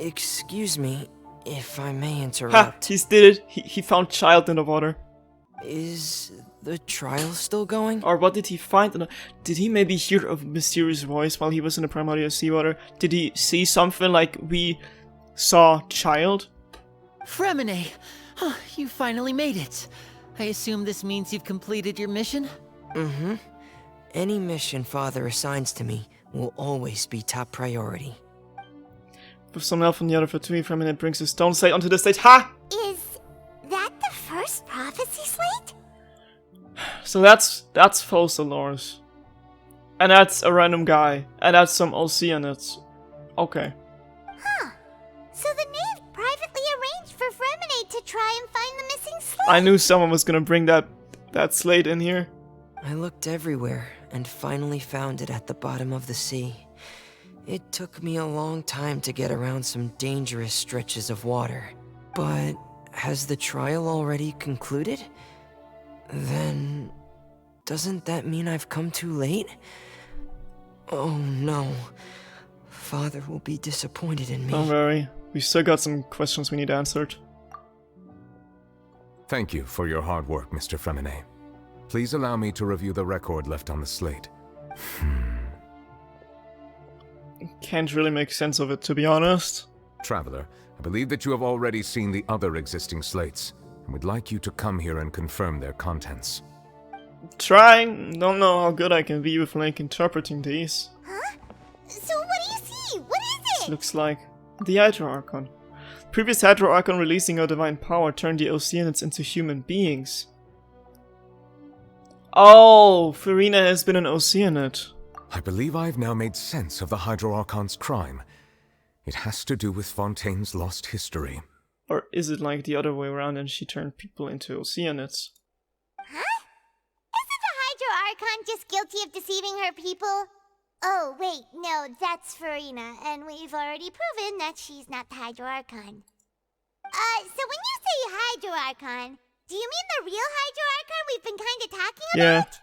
Excuse me, if I may Ha! interrupt. He did it. He found child in the water. Is the trial still going? Or what did he find? Did he maybe hear a mysterious voice while he was in the primordial seawater? Did he see something like we saw child? Fremine! Huh, you finally made it. I assume this means you've completed your mission? Mm-hmm. Any mission Father assigns to me will always be top priority. With some help from the other Fatui, Fremine brings the stone slate onto the stage. Ha! Is that the first prophecy slate? So that's FOCALORS. And that's a random guy. And that's some Oceanids. Okay. Huh. So the knave privately arranged for Fremine to try and find the missing slate? I knew someone was gonna bring that slate in here. I looked everywhere and finally found it at the bottom of the sea. It took me a long time to get around some dangerous stretches of water. But has the trial already concluded? Then doesn't that mean I've come too late? Oh no. Father will be disappointed in me. Don't worry. We still got some questions we need answered. Thank you for your hard work, Mr. Fremine. Please allow me to review the record left on the slate. Can't really make sense of it, to be honest. Traveler, I believe that you have already seen the other existing slates, and would like you to come here and confirm their contents. Trying. Don't know how good I can be with like interpreting these. Huh? So what do you see? What is it? Looks like the Hydro Archon. Previous Hydro Archon releasing her divine power turned the Oceanids into human beings. Oh, Farina has been an Oceanid. I believe I've now made sense of the Hydro Archon's crime. It has to do with Fontaine's lost history. Or is it like the other way around and she turned people into Oceanids? Huh? Isn't the Hydro Archon just guilty of deceiving her people? Oh, wait, no, that's Farina, and we've already proven that she's not the Hydro Archon. So when you say Hydro Archon, do you mean the real Hydro Archon we've been kinda talking about?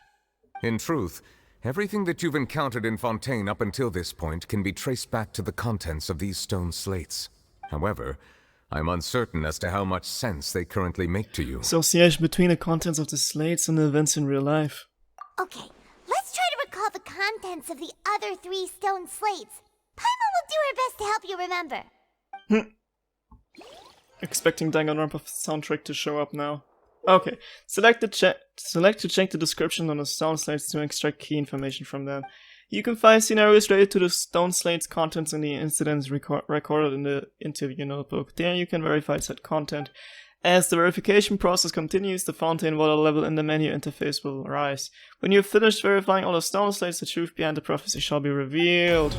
Yeah. In truth, everything that you've encountered in Fontaine up until this point can be traced back to the contents of these stone slates. However, I'm uncertain as to how much sense they currently make to you. Association between the contents of the slates and the events in real life. Okay, let's try to recall the contents of the other 3 stone slates. Paimon will do her best to help you remember. Expecting Danganronpa soundtrack to show up now. Okay, select to check the description on the stone slates to extract key information from them. You can find scenarios related to the stone slates contents and the incidents recorded in the interview notebook. There you can verify said content. As the verification process continues, the Fontaine water level in the menu interface will rise. When you have finished verifying all the stone slates, the truth behind the prophecy shall be revealed.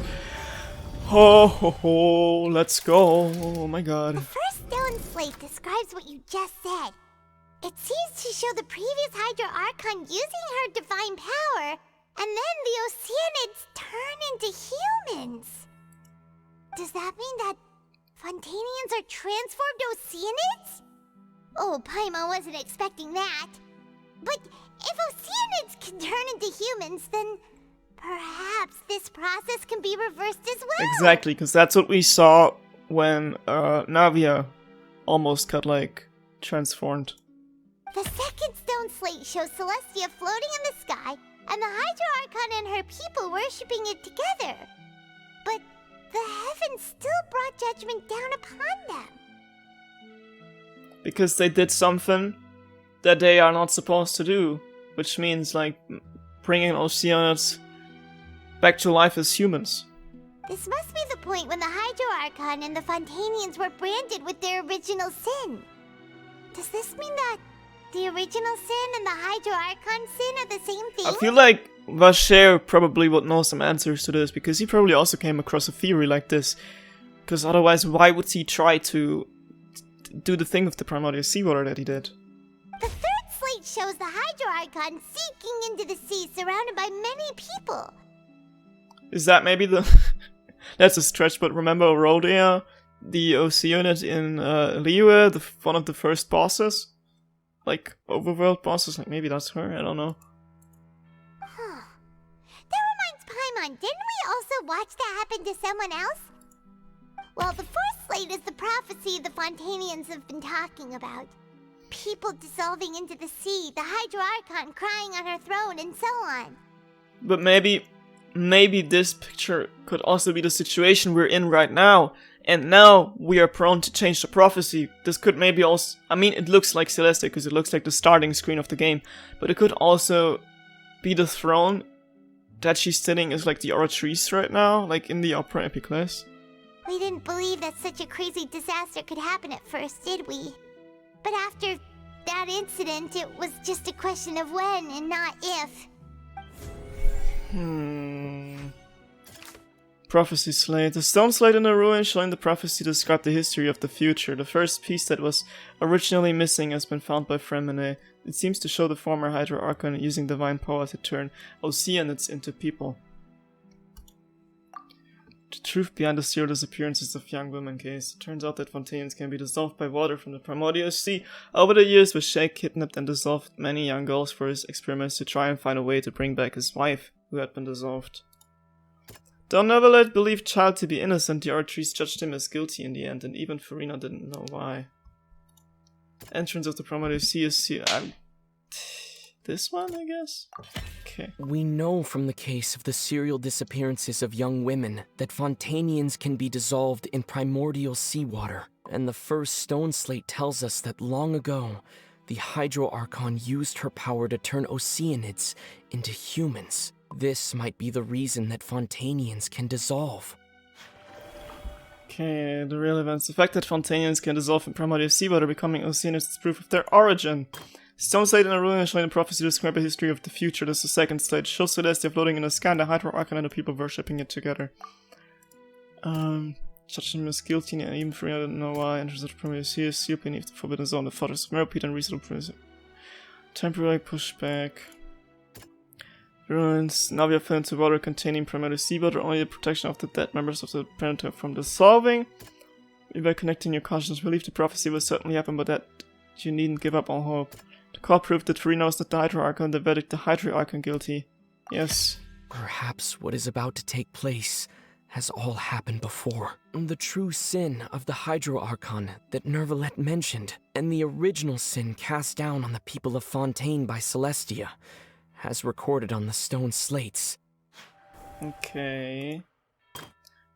Ho ho ho, let's go. Oh my god. The first stone slate describes what you just said. It seems to show the previous Hydro Archon using her divine power, and then the Oceanids turn into humans. Does that mean that Fontainians are transformed Oceanids? Oh, Paimon wasn't expecting that. But if Oceanids can turn into humans, then perhaps this process can be reversed as well. Exactly, because that's what we saw when Navia almost got, like, transformed. The second stone slate shows Celestia floating in the sky, and the Hydro Archon and her people worshipping it together. But the heavens still brought judgment down upon them. Because they did something that they are not supposed to do. Which means, like, bringing Oceanids back to life as humans. This must be the point when the Hydro Archon and the Fontainians were branded with their original sin. Does this mean that the original sin and the Hydro Archon sin are the same thing? I feel like Vasher probably would know some answers to this, because he probably also came across a theory like this. Because otherwise, why would he try to do the thing with the primordial seawater that he did? The third slate shows the Hydro Archon sinking into the sea, surrounded by many people. Is that maybe the... That's a stretch, but remember Rodea, the Oceanid in Liyue, one of the first bosses? Like, overworld bosses? Like, maybe that's her? I don't know. Huh. That reminds Paimon, didn't we also watch that happen to someone else? Well, the fourth Slate is the prophecy the Fontanians have been talking about. People dissolving into the sea, the Hydro Archon crying on her throne, and so on. But maybe this picture could also be the situation we're in right now. And now we are prone to change the prophecy. This could maybe also... I mean, it looks like Celestia because it looks like the starting screen of the game. But it could also be the throne that she's sitting is like the Oratrice right now, like in the Opera Epiclese. We didn't believe that such a crazy disaster could happen at first, did we? But after that incident, it was just a question of when and not if. Prophecy Slate. The stone slate in the ruin showing the prophecy described the history of the future. The first piece that was originally missing has been found by Fremine. It seems to show the former Hydro Archon using divine power to turn Oceanids into people. The truth behind the serial disappearances of young women case. It turns out that Fontanians can be dissolved by water from the primordial sea. Over the years, Vashek kidnapped and dissolved many young girls for his experiments to try and find a way to bring back his wife, who had been dissolved. Though Neverlet believed Child to be innocent, the Oratrice judged him as guilty in the end, and even Farina didn't know why. Entrance of the primordial sea is this one, I guess? Okay. We know from the case of the serial disappearances of young women that Fontanians can be dissolved in primordial seawater. And the first stone slate tells us that long ago, the Hydro Archon used her power to turn Oceanids into humans. This might be the reason that Fontanians can dissolve. Okay, the real events. The fact that Fontanians can dissolve in primordial seawater, becoming Oceanids, is proof of their origin. Stone slate in a ruin showing the prophecy to describe a history of the future. This is the second slate. Shows Celestia floating in the sky and the Hydro Archon and the people worshipping it together. Judged him as guilty and even Farina didn't know why. Enters the primordial sea is sealed beneath the forbidden zone. The fathers of Meropide and reasonable prison. Temporary pushback. Ruins. Navia fell into water containing primordial seawater, only the protection of the dead members of the Predator from dissolving. By connecting your conscience, believe the prophecy will certainly happen, but that you needn't give up all hope. The court proved that Farina was not the Hydro Archon, the verdict the Hydro Archon guilty. Yes. Perhaps what is about to take place has all happened before. The true sin of the Hydro Archon that Neverlet mentioned, and the original sin cast down on the people of Fontaine by Celestia, as recorded on the stone slates. Okay.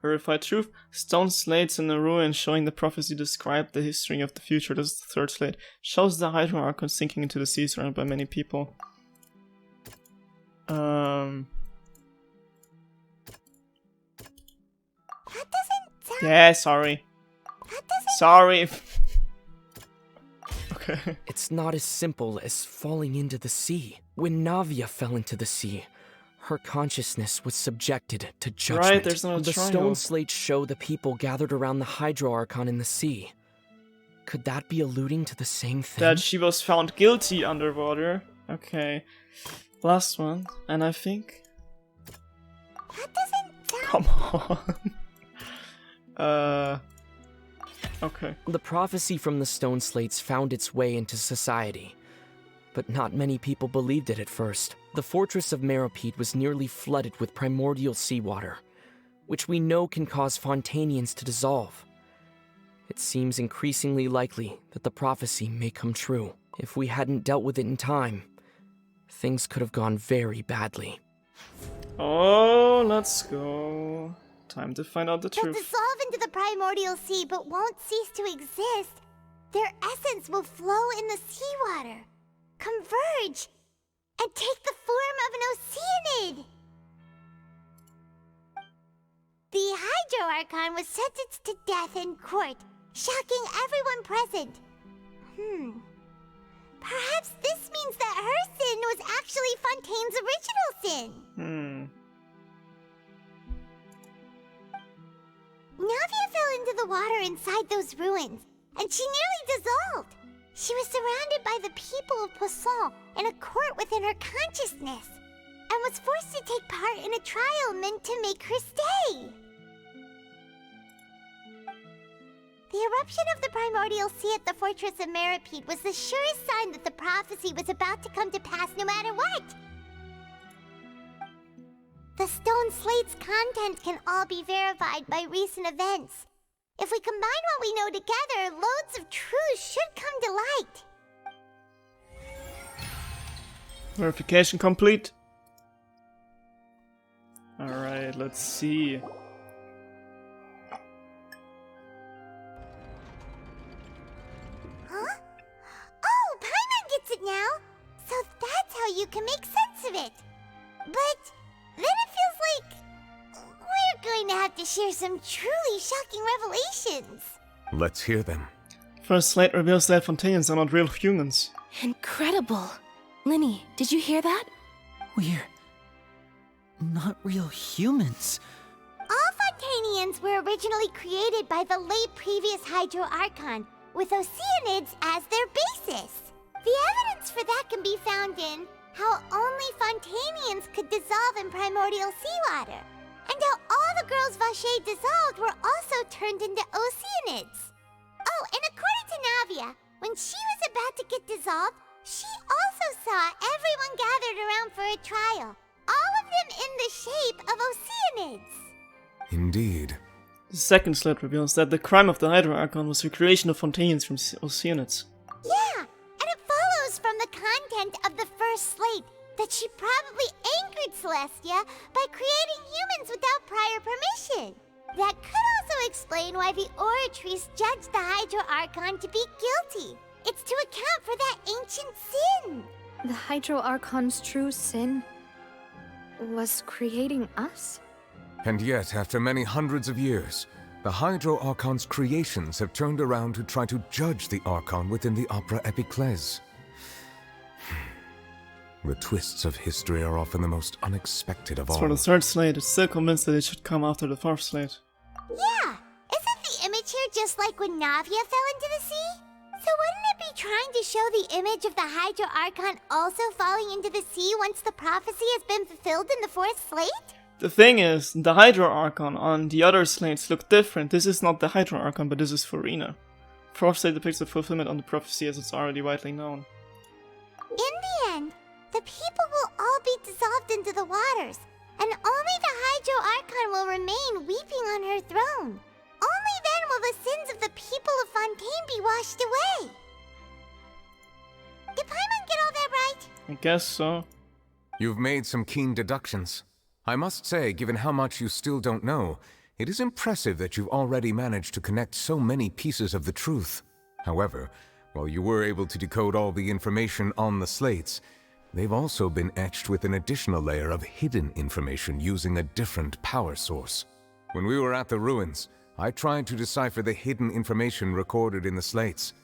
Verified truth. Stone slates in the ruin showing the prophecy described the history of the future. This is the third slate. Shows the Hydro Archon sinking into the sea surrounded by many people. That doesn't sound... Yeah, sorry. That doesn't... Sorry. Okay. It's not as simple as falling into the sea. When Navia fell into the sea, her consciousness was subjected to judgment. Right, there's no The triangle. stone slates show the people gathered around the Hydro Archon in the sea. Could that be alluding to the same thing? That she was found guilty underwater. Okay. Last one. And I think... That doesn't sound... Come on. Okay. The prophecy from the stone slates found its way into society, but not many people believed it at first. The fortress of Meropide was nearly flooded with primordial seawater, which we know can cause Fontanians to dissolve. It seems increasingly likely that the prophecy may come true. If we hadn't dealt with it in time, things could have gone very badly. Oh, let's go. Time to find out the They'll truth. dissolve into the primordial sea, but won't cease to exist. Their essence will flow in the seawater, converge, and take the form of an Oceanid. The Hydro Archon was sentenced to death in court, shocking everyone present. Perhaps this means that her sin was actually Fontaine's original sin. Navia fell into the water inside those ruins, and she nearly dissolved. She was surrounded by the people of Poisson in a court within her consciousness, and was forced to take part in a trial meant to make her stay. The eruption of the primordial sea at the fortress of Meropide was the surest sign that the prophecy was about to come to pass no matter what. The stone slate's content can all be verified by recent events. If we combine what we know together, loads of truths should come to light. Verification complete. Alright, let's see. Huh? Oh, Paimon gets it now! So that's how you can make sense of it. But then it feels like we're going to have to share some truly shocking revelations. Let's hear them. First slate reveals that Fontanians are not real humans. Incredible. Linny, did you hear that? We're not real humans. All Fontanians were originally created by the late previous Hydro Archon, with Oceanids as their basis. The evidence for that can be found in how only Fontanians could dissolve in primordial seawater, and how all the girls Vacher dissolved were also turned into Oceanids. Oh, and according to Navia, when she was about to get dissolved, she also saw everyone gathered around for a trial, all of them in the shape of Oceanids. Indeed. The second slate reveals that the crime of the Hydro Archon was the creation of Fontanians from Oceanids. Yeah, and it follows from the content of the first slate that she probably angered Celestia by creating humans without prior permission. That could also explain why the Oratrice judged the Hydro Archon to be guilty. It's to account for that ancient sin. The Hydro Archon's true sin was creating us? And yet, after many hundreds of years, the Hydro Archon's creations have turned around to try to judge the Archon within the Opera Epiclese. The twists of history are often the most unexpected of all. For the third slate, it's still convinced that it should come after the fourth slate. Yeah, isn't the image here just like when Navia fell into the sea? So wouldn't it be trying to show the image of the Hydro Archon also falling into the sea once the prophecy has been fulfilled in the fourth slate? The thing is, the Hydro Archon on the other slates look different. This is not the Hydro Archon, but this is Farina. Fourth slate depicts the fulfillment on the prophecy as it's already widely known. In the end, the people will all be dissolved into the waters, and only the Hydro Archon will remain weeping on her throne. Only then will the sins of the people of Fontaine be washed away. Did Paimon get all that right? I guess so. You've made some keen deductions. I must say, given how much you still don't know, it is impressive that you've already managed to connect so many pieces of the truth. However, while you were able to decode all the information on the slates, they've also been etched with an additional layer of hidden information using a different power source. When we were at the ruins, I tried to decipher the hidden information recorded in the slates.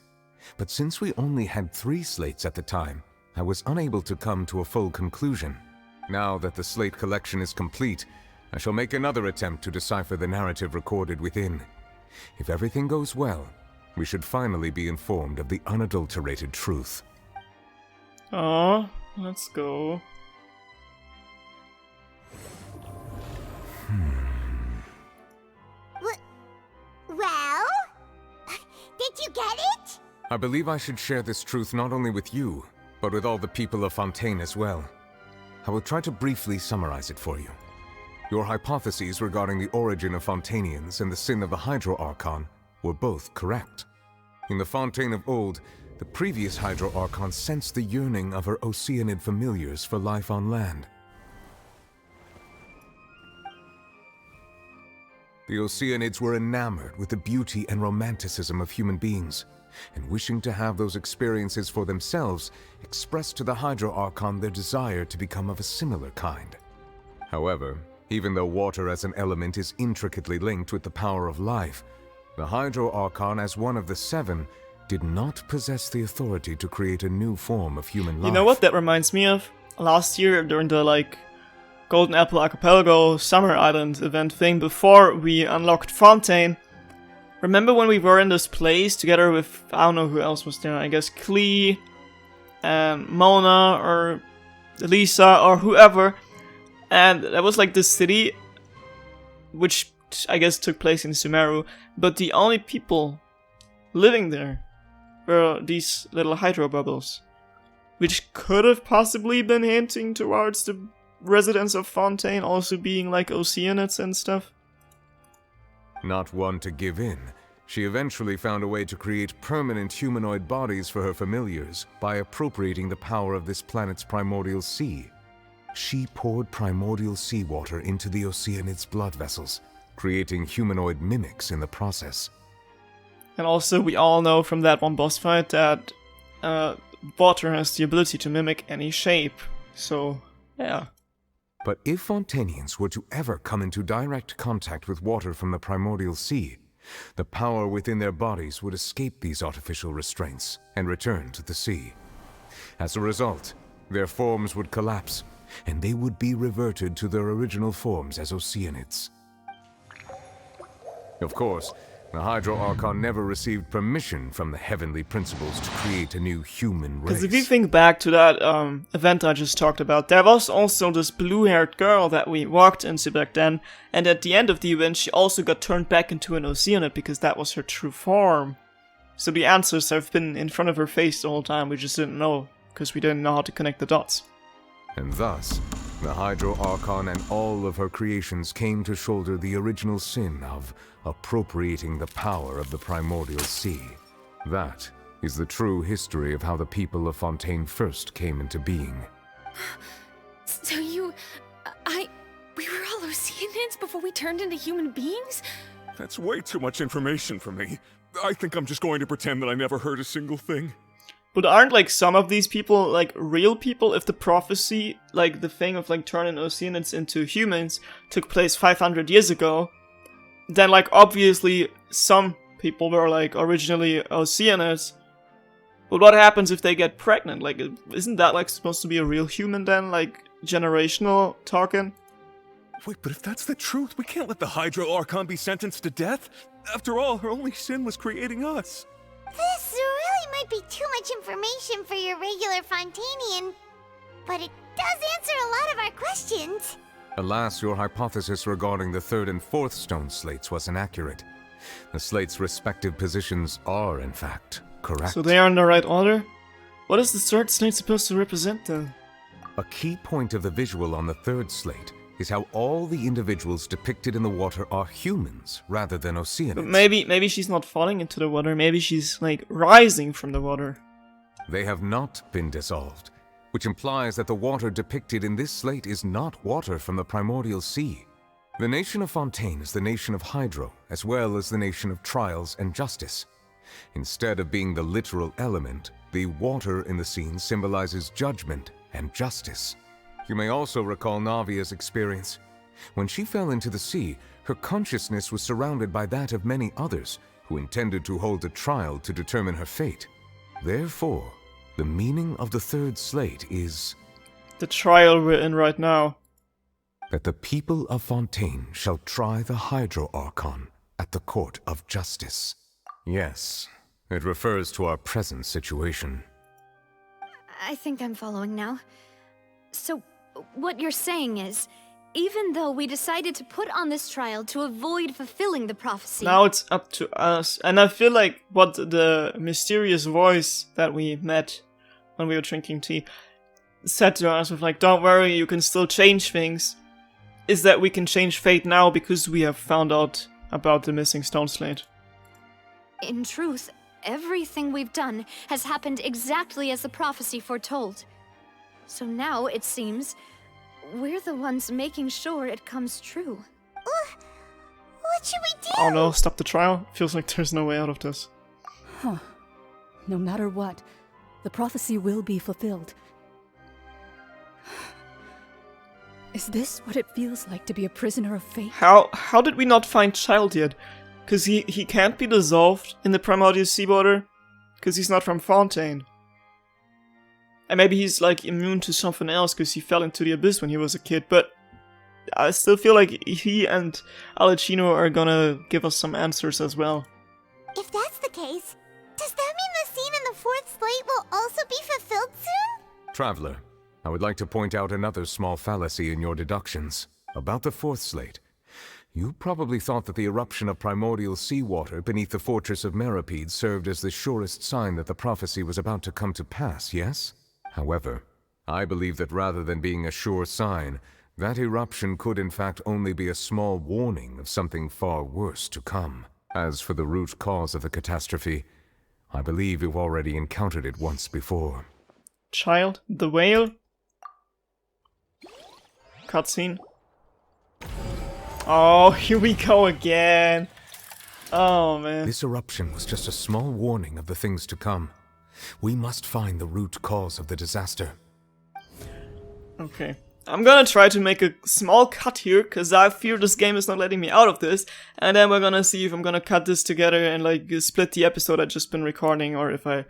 But since we only had 3 slates at the time, I was unable to come to a full conclusion. Now that the slate collection is complete, I shall make another attempt to decipher the narrative recorded within. If everything goes well, we should finally be informed of the unadulterated truth. Oh, let's go. Well? Did you get it? I believe I should share this truth not only with you, but with all the people of Fontaine as well. I will try to briefly summarize it for you. Your hypotheses regarding the origin of Fontanians and the sin of the Hydro Archon were both correct. In the Fontaine of old, the previous Hydro Archon sensed the yearning of her Oceanid familiars for life on land. The Oceanids were enamored with the beauty and romanticism of human beings, and wishing to have those experiences for themselves, expressed to the Hydro Archon their desire to become of a similar kind. However, even though water as an element is intricately linked with the power of life, the Hydro Archon, as one of the 7, did not possess the authority to create a new form of human life. You know what that reminds me of? Last year, during the, Golden Apple Archipelago Summer Island event thing, before we unlocked Fontaine, remember when we were in this place together with, I don't know who else was there, I guess Klee, and Mona, or Lisa, or whoever, and that was like this city, which I guess took place in Sumeru, but the only people living there were these little hydro bubbles, which could have possibly been hinting towards the residents of Fontaine also being like Oceanids and stuff. Not one to give in, She eventually found a way to create permanent humanoid bodies for her familiars by appropriating the power of this planet's primordial sea. She poured primordial seawater into the Oceanids' blood vessels, creating humanoid mimics in the process. And also, we all know from that one boss fight that water has the ability to mimic any shape. So, yeah. But if Fontanians were to ever come into direct contact with water from the primordial sea, the power within their bodies would escape these artificial restraints and return to the sea. As a result, their forms would collapse, and they would be reverted to their original forms as Oceanids. Of course, the Hydro Archon never received permission from the heavenly principles to create a new human race. Because if you think back to that event I just talked about, there was also this blue-haired girl that we walked into back then, and at the end of the event she also got turned back into an Oceanid because that was her true form. So the answers have been in front of her face the whole time, we just didn't know, because we didn't know how to connect the dots. And thus, the Hydro Archon and all of her creations came to shoulder the original sin of appropriating the power of the primordial sea. That is the true history of how the people of Fontaine first came into being. So we were all Oceanids before we turned into human beings? That's way too much information for me. I think I'm just going to pretend that I never heard a single thing. But aren't, like, some of these people, like, real people if the prophecy, like, the thing of, like, turning Oceanids into humans took place 500 years ago? Then, like, obviously, some people were, like, originally Oceanids. But what happens if they get pregnant? Like, isn't that, like, supposed to be a real human then? Like, generational talking? Wait, but if that's the truth, we can't let the Hydro Archon be sentenced to death. After all, her only sin was creating us. This really might be too much information for your regular Fontanian, but it does answer a lot of our questions. Alas, your hypothesis regarding the third and fourth stone slates was inaccurate. The slates' respective positions are, in fact, correct. So they are in the right order? What is the third slate supposed to represent then? A key point of the visual on the third slate is how all the individuals depicted in the water are humans rather than Oceanids. But maybe she's not falling into the water, maybe she's, like, rising from the water. They have not been dissolved, which implies that the water depicted in this slate is not water from the primordial sea. The nation of Fontaine is the nation of Hydro, as well as the nation of trials and justice. Instead of being the literal element, the water in the scene symbolizes judgment and justice. You may also recall Navia's experience. When she fell into the sea, her consciousness was surrounded by that of many others who intended to hold a trial to determine her fate. Therefore, the meaning of the third slate is The trial we're in right now. that the people of Fontaine shall try the Hydro Archon at the court of justice. Yes, it refers to our present situation. I think I'm following now. So, what you're saying is, even though we decided to put on this trial to avoid fulfilling the prophecy... Now it's up to us. And I feel like what the mysterious voice that we met when we were drinking tea said to us with, like, don't worry, you can still change things, is that we can change fate now because we have found out about the missing stone slate. In truth, everything we've done has happened exactly as the prophecy foretold. So now, it seems, we're the ones making sure it comes true. What should we do? Oh no, stop the trial? Feels like there's no way out of this. No matter what, the prophecy will be fulfilled. Is this what it feels like to be a prisoner of fate? How did we not find Child yet? Because he can't be dissolved in the primordial seawater, because he's not from Fontaine. And maybe he's, like, immune to something else because he fell into the abyss when he was a kid, but I still feel like he and Alicino are gonna give us some answers as well. If that's the case, does that mean the scene in the fourth slate will also be fulfilled soon? Traveler, I would like to point out another small fallacy in your deductions. About the fourth slate, you probably thought that the eruption of primordial seawater beneath the fortress of Meripede served as the surest sign that the prophecy was about to come to pass, yes? However, I believe that rather than being a sure sign, that eruption could in fact only be a small warning of something far worse to come. As for the root cause of the catastrophe, I believe you've already encountered it once before. Child, the whale. Cutscene. Oh, here we go again. Oh, man. This eruption was just a small warning of the things to come. We must find the root cause of the disaster. Okay. I'm gonna try to make a small cut here, because I fear this game is not letting me out of this. And then we're gonna see if I'm gonna cut this together and like split the episode I've just been recording, or if I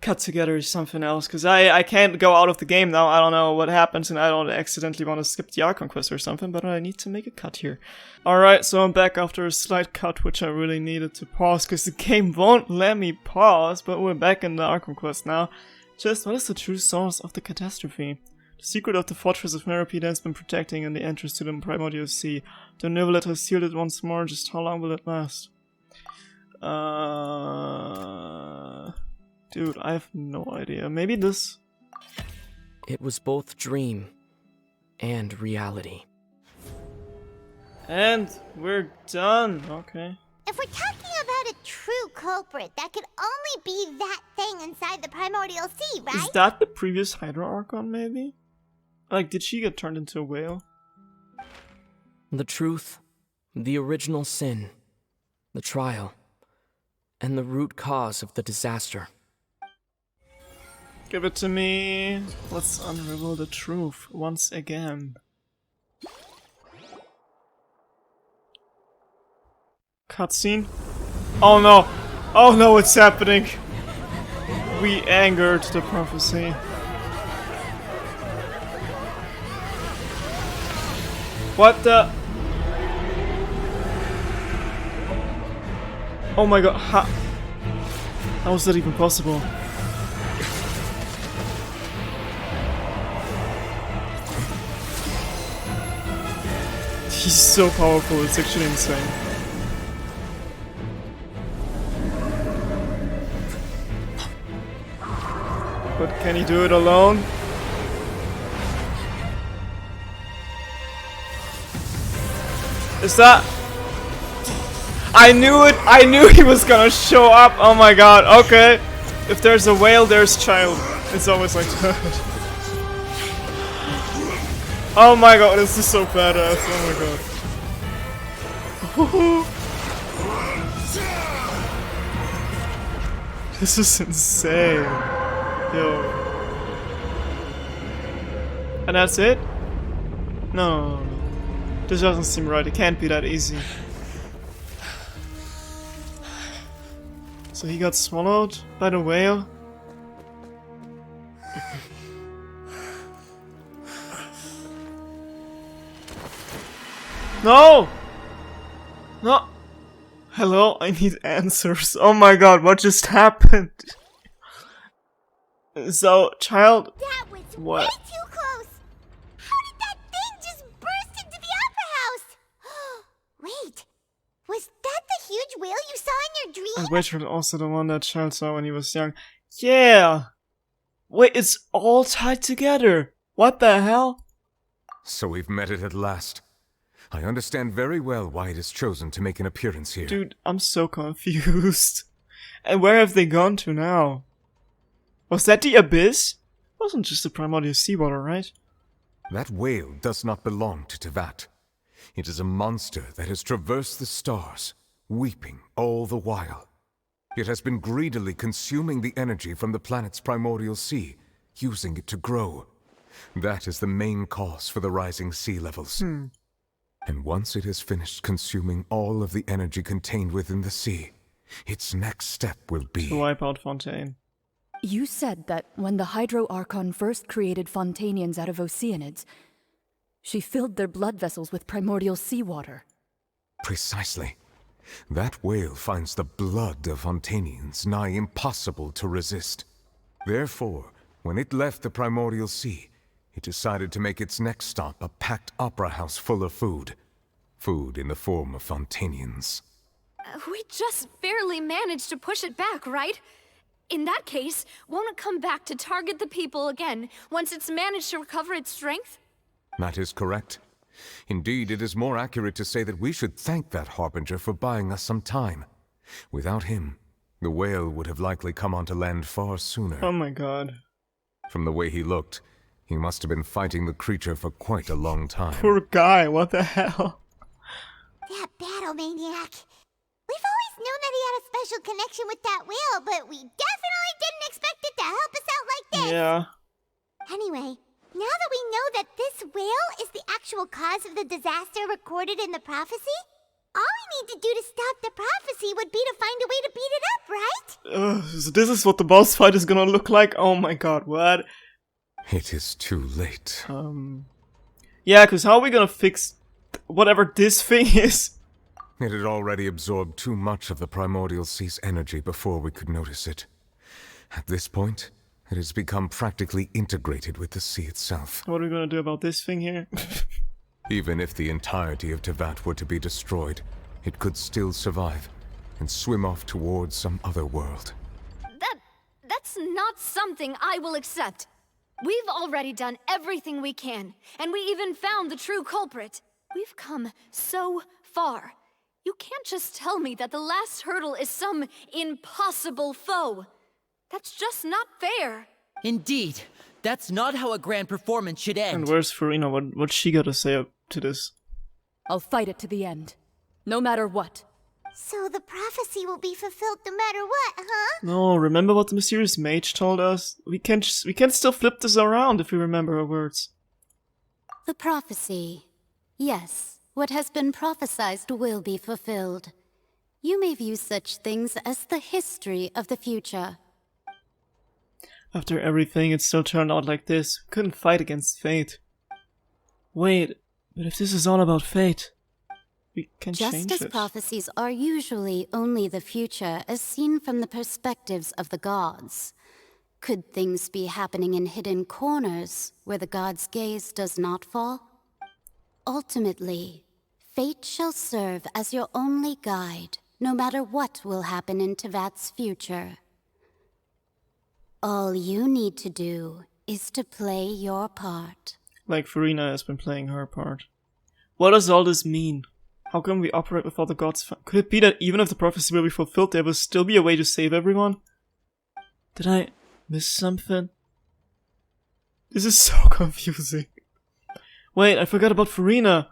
cut together something else, because I can't go out of the game now. I don't know what happens, and I don't accidentally want to skip the Archon quest or something, but I need to make a cut here. Alright, so I'm back after a slight cut, which I really needed to pause, because the game won't let me pause, but we're back in the Archon quest now. Just, what is the true source of the catastrophe? The secret of the fortress of Meropide has been protecting in the entrance to the primordial sea. The Nivelet has sealed it once more, just how long will it last? Dude, I have no idea. Maybe this? It was both dream and reality. And we're done. Okay. If we're talking about a true culprit, that could only be that thing inside the primordial sea, right? Is that the previous Hydra Archon, maybe? Like, did she get turned into a whale? The truth, the original sin, the trial, and the root cause of the disaster. Give it to me. Let's unravel the truth once again. Cutscene? Oh no! Oh no, it's happening! We angered the prophecy. What the? Oh my god, how is that even possible? He's so powerful, it's actually insane. But can he do it alone? Is that... I knew it! I knew he was gonna show up! Oh my god, okay. If there's a whale, there's child. It's always like that. Oh my god, this is so badass. Oh my god. This is insane. Yo. And that's it? No. This doesn't seem right. It can't be that easy. So he got swallowed by the whale? No! No! Hello, I need answers. Oh my god, what just happened? So, child... That was what? way too close! How did that thing just burst into the Opera House? Wait, was that the huge whale you saw in your dream? And Rachel also the one that child saw when he was young. Yeah! Wait, it's all tied together! What the hell? So we've met it at last. I understand very well why it has chosen to make an appearance here. Dude, I'm so confused. And where have they gone to now? Was that the abyss? It wasn't just the primordial seawater, right? That whale does not belong to Tevat. It is a monster that has traversed the stars, weeping all the while. It has been greedily consuming the energy from the planet's primordial sea, using it to grow. That is the main cause for the rising sea levels. And once it has finished consuming all of the energy contained within the sea, its next step will be... to wipe out Fontaine. You said that when the Hydro Archon first created Fontanians out of Oceanids, she filled their blood vessels with primordial seawater. Precisely. That whale finds the blood of Fontanians nigh impossible to resist. Therefore, when it left the primordial sea, it decided to make its next stop a packed opera house full of food. Food in the form of Fontanians. We just barely managed to push it back, right? In that case, won't it come back to target the people again once it's managed to recover its strength? That is correct. Indeed, it is more accurate to say that we should thank that Harbinger for buying us some time. Without him, the whale would have likely come onto land far sooner. Oh my god. From the way he looked, he must have been fighting the creature for quite a long time. Poor guy, what the hell? That battle maniac. We've always known that he had a special connection with that whale, but we definitely didn't expect it to help us out like this. Yeah. Anyway, now that we know that this whale is the actual cause of the disaster recorded in the prophecy, all we need to do to stop the prophecy would be to find a way to beat it up, right? So this is what the boss fight is gonna look like? Oh my god, what? It is too late. Yeah, because how are we gonna fix whatever this thing is? It had already absorbed too much of the primordial sea's energy before we could notice it. At this point, it has become practically integrated with the sea itself. What are we gonna do about this thing here? Even if the entirety of Tevat were to be destroyed, it could still survive and swim off towards some other world. That's not something I will accept. We've already done everything we can, and we even found the true culprit. We've come so far. You can't just tell me that the last hurdle is some impossible foe. That's just not fair. Indeed. That's not how a grand performance should end. And where's Farina? What's she got to say up to this? I'll fight it to the end. No matter what. So the prophecy will be fulfilled no matter what, huh? No, remember what the mysterious mage told us? We can still flip this around if we remember her words. The prophecy. Yes, what has been prophesied will be fulfilled. You may view such things as the history of the future. After everything, it still turned out like this. We couldn't fight against fate. Wait, but if this is all about fate, we can change it. Just as prophecies are usually only the future as seen from the perspectives of the gods, could things be happening in hidden corners where the gods' gaze does not fall? Ultimately, fate shall serve as your only guide, no matter what will happen in Tevat's future. All you need to do is to play your part. Like Farina has been playing her part. What does all this mean? How can we operate without the gods? Could it be that even if the prophecy will be fulfilled, there will still be a way to save everyone? Did I miss something? This is so confusing. Wait, I forgot about Farina.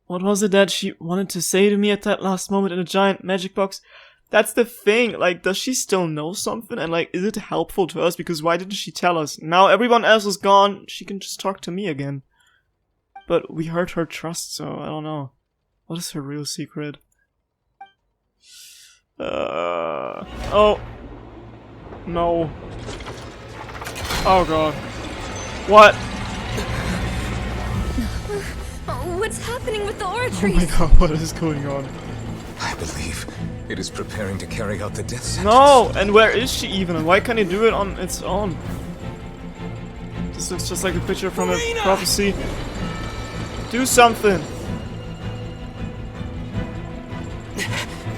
What was it that she wanted to say to me at that last moment in a giant magic box? That's the thing, like, does she still know something? And, like, is it helpful to us? Because why didn't she tell us? Now everyone else is gone, she can just talk to me again. But we hurt her trust, so I don't know. What is her real secret? Oh. No. Oh god. What? What's happening with the Oh oratory? my god, what is going on? I believe it is preparing to carry out the death sentence. No! And where is she even? And why can't it do it on its own? This looks just like a picture from a prophecy. Do something!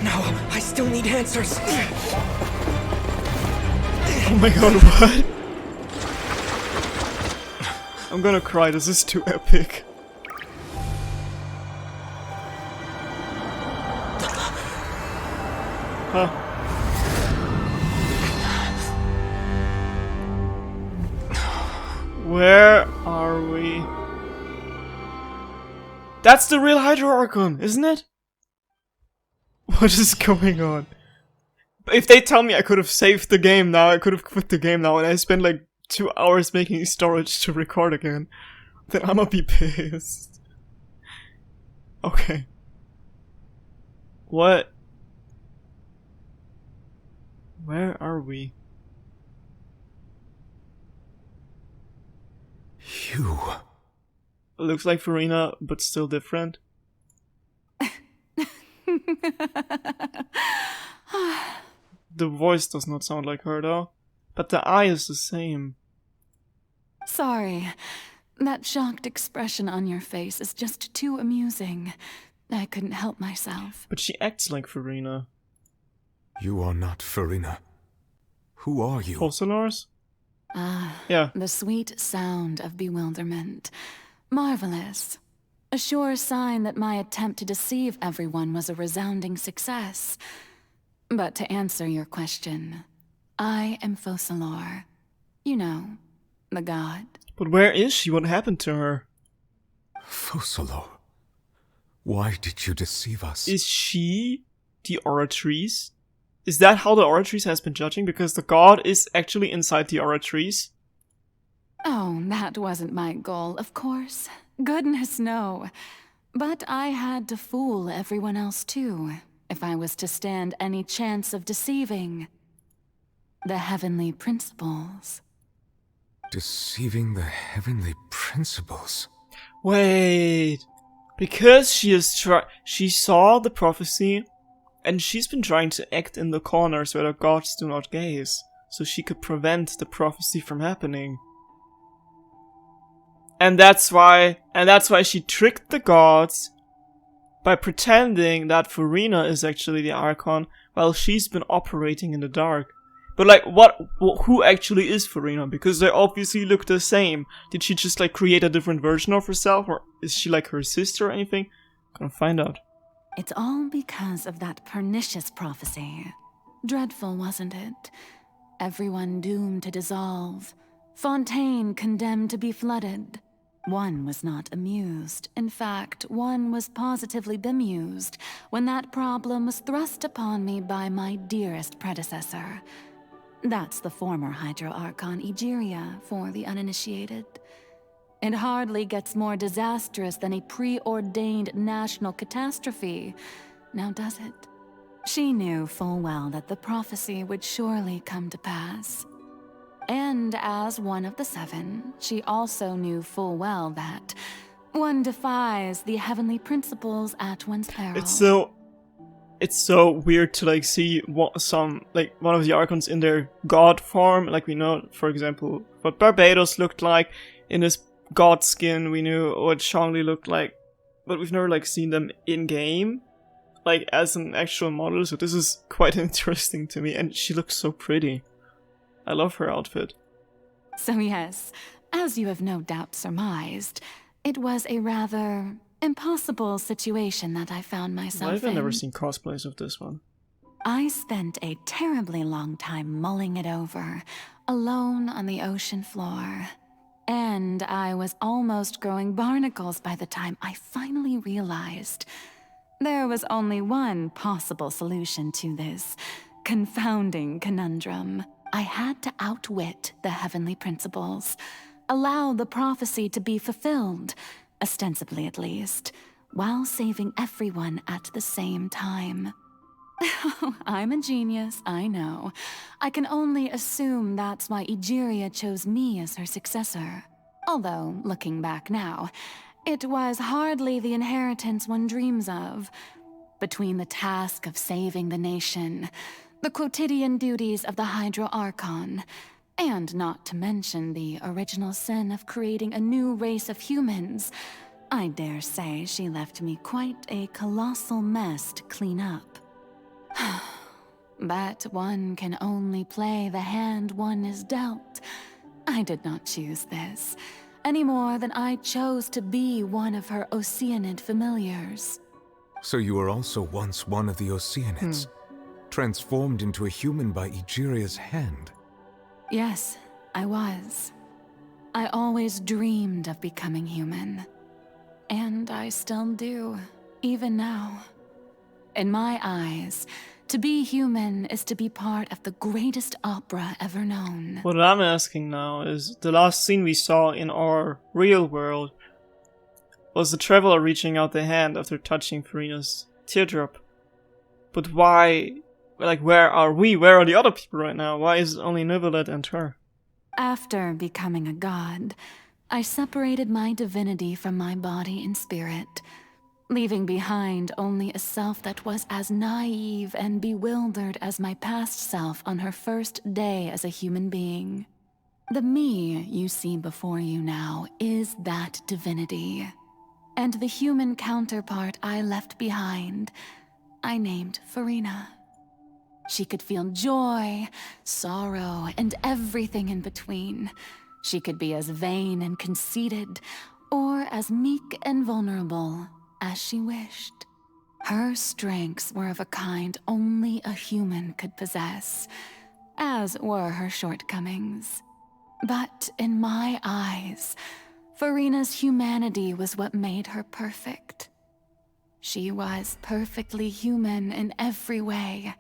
No, I still need answers. Oh my god, what? I'm gonna cry, this is too epic. Huh. Where are we? That's the real Hydro Archon, isn't it? What is going on? If they tell me I could have saved the game now, I could have quit the game now, and I spent like 2 hours making storage to record again, then I'ma be pissed. Okay. What? Where are we? You. Looks like Farina, but still different. The voice does not sound like her though, but the eye is the same. Sorry. That shocked expression on your face is just too amusing. I couldn't help myself. But she acts like Farina. You are not Farina. Who are you? FOCALORS? Ah, Yeah. the sweet sound of bewilderment. Marvelous. A sure sign that my attempt to deceive everyone was a resounding success. But to answer your question, I am FOCALOR. You know, the god. But where is she? What happened to her? FOCALOR, why did you deceive us? Is she the Oratrice? Is that how the Oratrice has been judging? Because the god is actually inside the Oratrice? Oh, that wasn't my goal, of course. Goodness, no. But I had to fool everyone else too, if I was to stand any chance of deceiving the heavenly principles. Deceiving the heavenly principles? Wait, because she saw the prophecy, and she's been trying to act in the corners where the gods do not gaze, so she could prevent the prophecy from happening. And that's why she tricked the gods by pretending that Furina is actually the Archon, while she's been operating in the dark. But like, who actually is Furina? Because they obviously look the same. Did she just like create a different version of herself, or is she like her sister or anything? Gonna find out. It's all because of that pernicious prophecy. Dreadful, wasn't it? Everyone doomed to dissolve. Fontaine condemned to be flooded. One was not amused. In fact, one was positively bemused when that problem was thrust upon me by my dearest predecessor. That's the former Hydro Archon Egeria, for the uninitiated. It hardly gets more disastrous than a preordained national catastrophe, now does it? She knew full well that the prophecy would surely come to pass. And as one of the seven, she also knew full well that one defies the heavenly principles at one's peril. It's so weird to like see one of the Archons in their god form. Like we know, for example, what Barbados looked like in his god skin. We knew what Zhongli looked like, but we've never like seen them in game, like as an actual model. So this is quite interesting to me, and she looks so pretty. I love her outfit. So yes, as you have no doubt surmised, it was a rather impossible situation that I found myself in. I've never seen cosplays of this one. I spent a terribly long time mulling it over, alone on the ocean floor. And I was almost growing barnacles by the time I finally realized there was only one possible solution to this confounding conundrum. I had to outwit the heavenly principles, allow the prophecy to be fulfilled, ostensibly at least, while saving everyone at the same time. I'm a genius, I know. I can only assume that's why Egeria chose me as her successor. Although, looking back now, it was hardly the inheritance one dreams of. Between the task of saving the nation, the quotidian duties of the Hydro Archon, and not to mention the original sin of creating a new race of humans, I dare say she left me quite a colossal mess to clean up. But one can only play the hand one is dealt. I did not choose this, any more than I chose to be one of her Oceanid familiars. So you were also once one of the Oceanids, transformed into a human by Egeria's hand. Yes, I was. I always dreamed of becoming human. And I still do, even now. In my eyes, to be human is to be part of the greatest opera ever known. What I'm asking now is, the last scene we saw in our real world was the traveler reaching out the hand after touching Furina's teardrop. But why, like, where are we? Where are the other people right now? Why is it only Neuvillette and her? After becoming a god, I separated my divinity from my body and spirit, leaving behind only a self that was as naive and bewildered as my past self on her first day as a human being. The me you see before you now is that divinity. And the human counterpart I left behind, I named Furina. She could feel joy, sorrow, and everything in between. She could be as vain and conceited, or as meek and vulnerable as she wished. Her strengths were of a kind only a human could possess, as were her shortcomings. But in my eyes, Furina's humanity was what made her perfect. She was perfectly human in every way.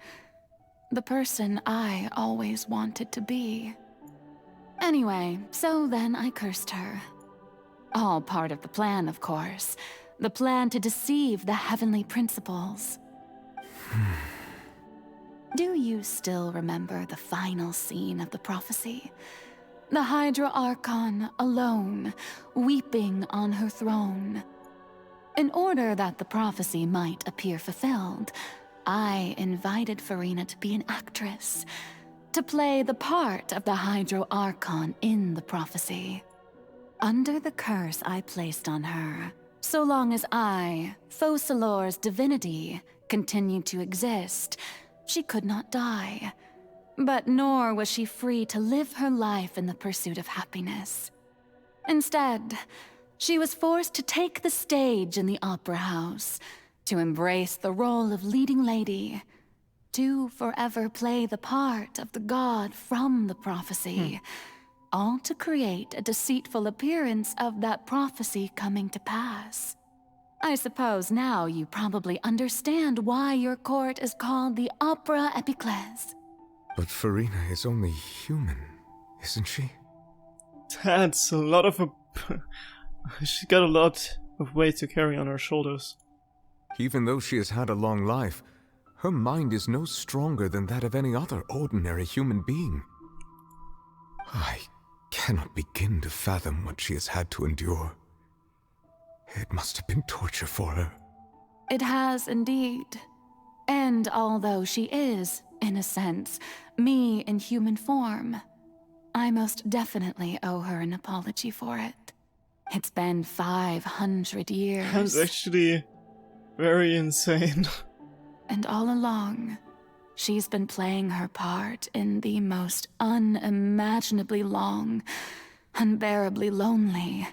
The person I always wanted to be. Anyway, so then I cursed her. All part of the plan, of course. The plan to deceive the heavenly principles. Do you still remember the final scene of the prophecy? The Hydra Archon, alone, weeping on her throne. In order that the prophecy might appear fulfilled, I invited Furina to be an actress, to play the part of the Hydro Archon in the prophecy. Under the curse I placed on her, so long as I, FOCALORS' divinity, continued to exist, she could not die. But nor was she free to live her life in the pursuit of happiness. Instead, she was forced to take the stage in the opera house, to embrace the role of leading lady, to forever play the part of the god from the prophecy, all to create a deceitful appearance of that prophecy coming to pass. I suppose now you probably understand why your court is called the Opera Epiclese. But Furina is only human, isn't she? That's a lot of she's got a lot of weight to carry on her shoulders. Even though she has had a long life, her mind is no stronger than that of any other ordinary human being. I cannot begin to fathom what she has had to endure. It must have been torture for her. It has indeed. And although she is, in a sense, me in human form, I most definitely owe her an apology for it. It's been 500 years. That's actually very insane. And all along, she's been playing her part in the most unimaginably long, unbearably lonely,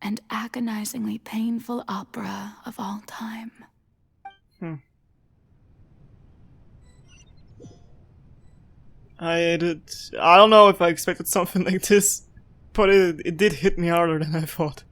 and agonizingly painful opera of all time. I don't know if I expected something like this, but it did hit me harder than I thought.